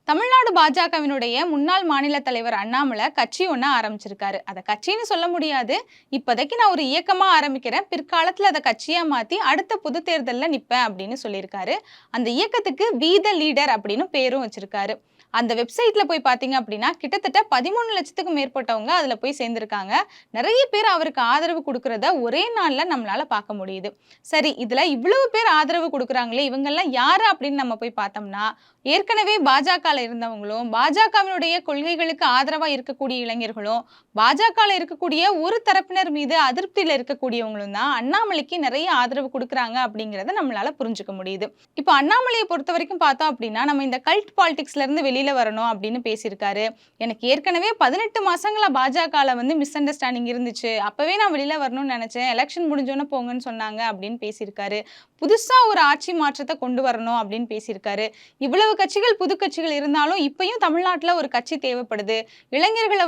தமிழ்நாடு பாஜகவினுடைய முன்னாள் மாநில தலைவர் அண்ணாமலை கட்சி ஒண்ணு ஆரம்பிச்சிருக்காரு. அத கட்சின்னு சொல்ல முடியாது. இப்போதைக்கு நான் ஒரு இயக்கமா ஆரம்பிக்கிறேன். பிற்காலத்துல அத கட்சியா மாத்தி அடுத்த பொது தேர்தல்ல நிப்பேன் அப்படின்னு சொல்லியிருக்காரு. அந்த இயக்கத்துக்கு வி த லீடர் அப்படின்னு பேரும் வச்சிருக்காரு. அந்த வெப்சைட்ல போய் பார்த்தீங்க அப்படின்னா, கிட்டத்தட்ட 13,00,000க்கும் மேற்பட்டவங்க அதுல போய் சேர்ந்திருக்காங்க. நிறைய பேர் அவருக்கு ஆதரவு குடுக்கிறத ஒரே நாள்ல நம்மளால பார்க்க முடியுது. சரி, இதுல இவ்வளவு பேர் ஆதரவு குடுக்குறாங்களே, இவங்கெல்லாம் யாரு அப்படின்னு நம்ம போய் பார்த்தோம்னா, ஏற்கனவே பாஜகல இருந்தவங்களும், பாஜகவினுடைய கொள்கைகளுக்கு ஆதரவா இருக்கக்கூடிய இளைஞர்களும், பாஜகல இருக்கக்கூடிய ஒரு தரப்பினர் மீது அதிருப்தியில இருக்கக்கூடியவங்களும் தான் அண்ணாமலைக்கு நிறைய ஆதரவு குடுக்குறாங்க அப்படிங்கிறத நம்மளால புரிஞ்சுக்க முடியுது. இப்போ அண்ணாமலையை பொறுத்தவரைக்கும் பார்த்தோம் அப்படின்னா, நம்ம இந்த கல்ட் பாலிடிக்ஸ்ல இருந்து வெளியில வரணும் அப்படின்னு பேசியிருக்காரு. எனக்கு ஏற்கனவே 18 மாசங்களா பாஜகல மிஸ் அண்டர்ஸ்டாண்டிங் இருந்துச்சு. அப்பவே நான் வெளியில வரணும்னு நினைச்சேன். எலெக்ஷன் முடிஞ்சோனே போங்கன்னு சொன்னாங்க அப்படின்னு பேசியிருக்காரு. புதுசா ஒரு ஆட்சி மாற்றத்தை கொண்டு வரணும் அப்படின்னு பேசியிருக்காரு. இவ்வளவு கட்சிகள் புது கட்சிகள் இருந்தாலும் இப்பயும் தமிழ்நாட்டுல ஒரு கட்சி தேவைப்படுது. இளைஞர்களை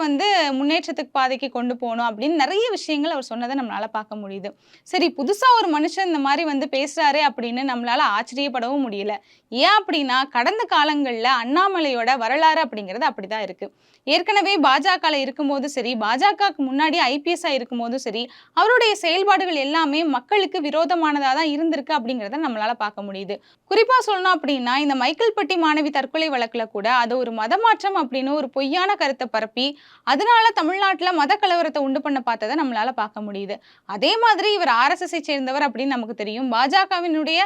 முன்னேற்றத்துக்கு பாதைக்கு கொண்டு போகணும் அப்படின்னு நிறைய விஷயங்கள் அவர் சொன்னதை நம்மளால பார்க்க முடியுது. சரி, புதுசா ஒரு மனுஷன் இந்த மாதிரி பேசுறாரே அப்படின்னு நம்மளால ஆச்சரியப்படவும் முடியல. ஏன் அப்படின்னா, கடந்த காலங்கள்ல அண்ணாமலையோட வரலாறு அப்படிங்கிறது அப்படிதான் இருக்கு. ஏற்கனவே பாஜகல இருக்கும்போது சரி, பாஜகக்கு முன்னாடி ஐபிஎஸ்ஆ இருக்கும்போதும் சரி, அவருடைய செயல்பாடுகள் எல்லாமே மக்களுக்கு விரோதமானதா தான் இருந்திருக்கு அப்படிங்கிறத நம்மளால பார்க்க முடியுது. குறிப்பா சொல்லணும் அப்படின்னா, இந்த மைக்கேல்பட்டி மாணவி தற்கொலை வழக்குல கூட அது ஒரு மதமாற்றம் அப்படின்னு ஒரு பொய்யான கருத்தை பரப்பி, அதனால தமிழ்நாட்டுல மத கலவரத்தை உண்டு பண்ண பார்த்ததை நம்மளால பார்க்க முடியுது. அதே மாதிரி இவர் ஆர்எஸ்எஸ்ஐ சேர்ந்தவர் அப்படின்னு நமக்கு தெரியும். பாஜகவினுடைய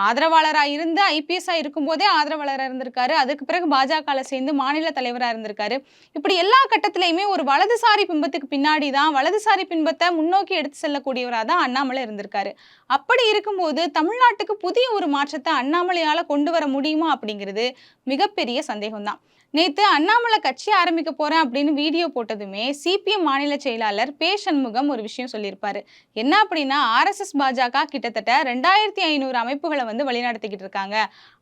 ஆதரவாளரா இருந்து ஐபிஎஸ்ஆ இருக்கும்போதே ஆதரவாளரா இருந்திருக்காரு. அதுக்கு பிறகு பாஜகல சேர்ந்து மாநில தலைவரா இருந்திருக்காரு. இப்படி எல்லா கட்டத்திலயுமே ஒரு வலதுசாரி பிம்பத்துக்கு பின்னாடி தான், வலதுசாரி பிம்பத்தை முன்னோக்கி எடுத்து செல்லக்கூடியவரா தான் அண்ணாமலை இருந்திருக்காரு. அப்படி இருக்கும்போது தமிழ்நாட்டுக்கு புதிய ஒரு மாற்றத்தை அண்ணாமலையால கொண்டு வர முடியுமா அப்படிங்கிறது மிகப்பெரிய சந்தேகம் தான். நேத்து அண்ணாமலை கட்சி ஆரம்பிக்க போறேன் அப்படின்னு வீடியோ போட்டதுமே சிபிஎம் மாநில செயலாளர் பே. சண்முகம் ஒரு விஷயம் சொல்லியிருப்பாரு. என்ன அப்படின்னா, ஆர்எஸ்எஸ் பாஜக கிட்டத்தட்ட 2500 அமைப்புகளை வழிநடத்திக்கிட்டு இருக்காங்க.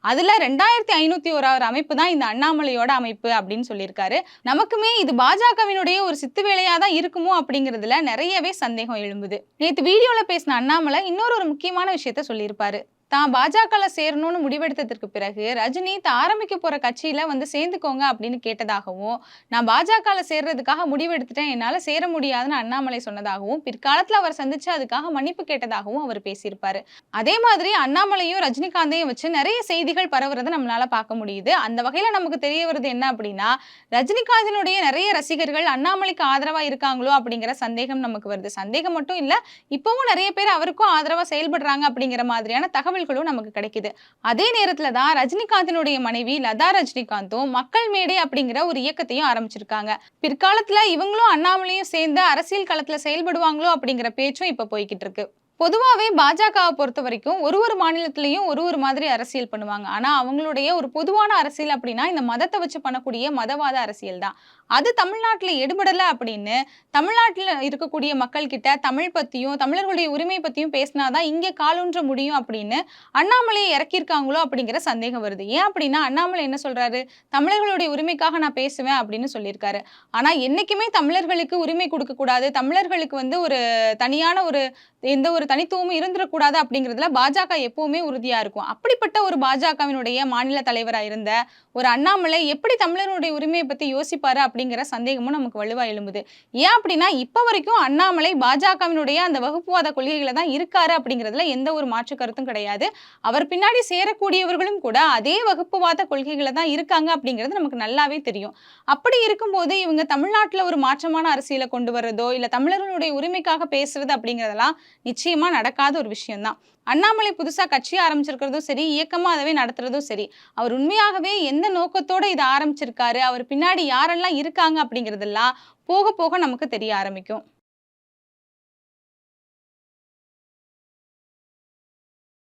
அதுல 2501வது அமைப்பு தான் இந்த அண்ணாமலையோட அமைப்பு அப்படின்னு சொல்லியிருக்காரு. நமக்குமே இது பாஜகவினுடைய ஒரு சித்து வேலையா தான் இருக்குமோ அப்படிங்கிறதுல நிறையவே சந்தேகம் எழும்புது. நேத்து வீடியோல பேசின அண்ணாமலை இன்னொரு முக்கியமான விஷயத்த சொல்லியிருப்பாரு. தான் பாஜகல சேரணும்னு முடிவெடுத்ததற்கு பிறகு ரஜினி ஆரம்பிக்க போற கட்சியில சேர்ந்துக்கோங்க அப்படின்னு கேட்டதாகவும், நான் பாஜகல சேர்றதுக்காக முடிவெடுத்துட்டேன், என்னால சேர முடியாதுன்னு அண்ணாமலை சொன்னதாகவும், பிற்காலத்துல அவர் சந்திச்சு அதுக்காக மன்னிப்பு கேட்டதாகவும் அவர் பேசியிருப்பாரு. அதே மாதிரி அண்ணாமலையும் ரஜினிகாந்தையும் வச்சு நிறைய செய்திகள் பரவுறதை நம்மளால பார்க்க முடியுது. அந்த வகையில நமக்கு தெரிய வருது என்ன அப்படின்னா, ரஜினிகாந்தினுடைய நிறைய ரசிகர்கள் அண்ணாமலைக்கு ஆதரவா இருக்காங்களோ அப்படிங்கிற சந்தேகம் நமக்கு வருது. சந்தேகம் மட்டும் இல்ல, இப்பவும் நிறைய பேர் அவருக்கும் ஆதரவா செயல்படுறாங்க அப்படிங்கிற மாதிரியான தகவல்களும் நமக்கு கிடைக்குது. அதே நேரத்துல தான் ரஜினிகாந்தினுடைய மனைவி லதா ரஜினிகாந்தும் மக்கள் மேடை அப்படிங்கிற ஒரு இயக்கத்தையும் ஆரம்பிச்சிருக்காங்க. பிற்காலத்துல இவங்களும் அண்ணாமலையும் சேர்ந்து அரசியல் களத்துல செயல்படுவாங்களோ அப்படிங்கிற பேச்சும் இப்ப போய்கிட்டு இருக்கு. பொதுவாவே பாஜகவை பொறுத்த வரைக்கும் ஒரு மாநிலத்திலையும் ஒரு மாதிரி அரசியல் பண்ணுவாங்க. ஆனா அவங்களுடைய ஒரு பொதுவான அரசியல் அப்படின்னா இந்த மதத்தை வச்சு பண்ணக்கூடிய மதவாத அரசியல் தான். அது தமிழ்நாட்டுல எடுபடல அப்படின்னு தமிழ்நாட்டுல இருக்கக்கூடிய மக்கள் கிட்ட தமிழ் பத்தியும் தமிழர்களுடைய உரிமை பத்தியும் பேசினாதான் இங்க காலூன்ற முடியும் அப்படின்னு அண்ணாமலையை இறக்கியிருக்காங்களோ அப்படிங்கிற சந்தேகம் வருது. ஏன் அப்படின்னா, அண்ணாமலை என்ன சொல்றாரு, தமிழர்களுடைய உரிமைக்காக நான் பேசுவேன் அப்படின்னு சொல்லியிருக்காரு. ஆனா என்னைக்குமே தமிழர்களுக்கு உரிமை கொடுக்க கூடாது, தமிழர்களுக்கு ஒரு தனியான எந்த ஒரு தனித்துவமும் இருந்துடக்கூடாது அப்படிங்கிறதுல பாஜக எப்பவுமே உறுதியா இருக்கும். அப்படிப்பட்ட ஒரு பாஜகவினுடைய மாநில தலைவரா இருந்த ஒரு அண்ணாமலை எப்படி தமிழர்களுடைய உரிமையை பத்தி யோசிப்பாரு அப்படிங்கிற சந்தேகமும் நமக்கு வலுவா எழும்புது. ஏன் அப்படின்னா, இப்ப வரைக்கும் அண்ணாமலை பாஜகவினுடைய அந்த வகுப்புவாத கொள்கைகளை தான் இருக்காரு அப்படிங்கிறதுல எந்த ஒரு மாற்று கருத்தும் கிடையாது. அவர் பின்னாடி சேரக்கூடியவர்களும் கூட அதே வகுப்புவாத கொள்கைகளை தான் இருக்காங்க அப்படிங்கிறது நமக்கு நல்லாவே தெரியும். அப்படி இருக்கும்போது இவங்க தமிழ்நாட்டுல ஒரு மாற்றமான அரசியலை கொண்டு வர்றதோ இல்ல தமிழர்களுடைய உரிமைக்காக பேசுறது அப்படிங்கிறதெல்லாம் நிச்சயமா நடக்காத ஒரு விஷயம் தான். அண்ணாமலை புதுசா கட்சி ஆரம்பிச்சிருக்கிறதும் சரி, இயக்கமா அதவே நடத்துறதும் சரி, அவர் உண்மையாகவே எந்த நோக்கத்தோட இதை ஆரம்பிச்சிருக்காரு, அவர் பின்னாடி யாரெல்லாம் இருக்காங்க அப்படிங்கிறதெல்லாம் போக போக நமக்கு தெரிய ஆரம்பிக்கும்.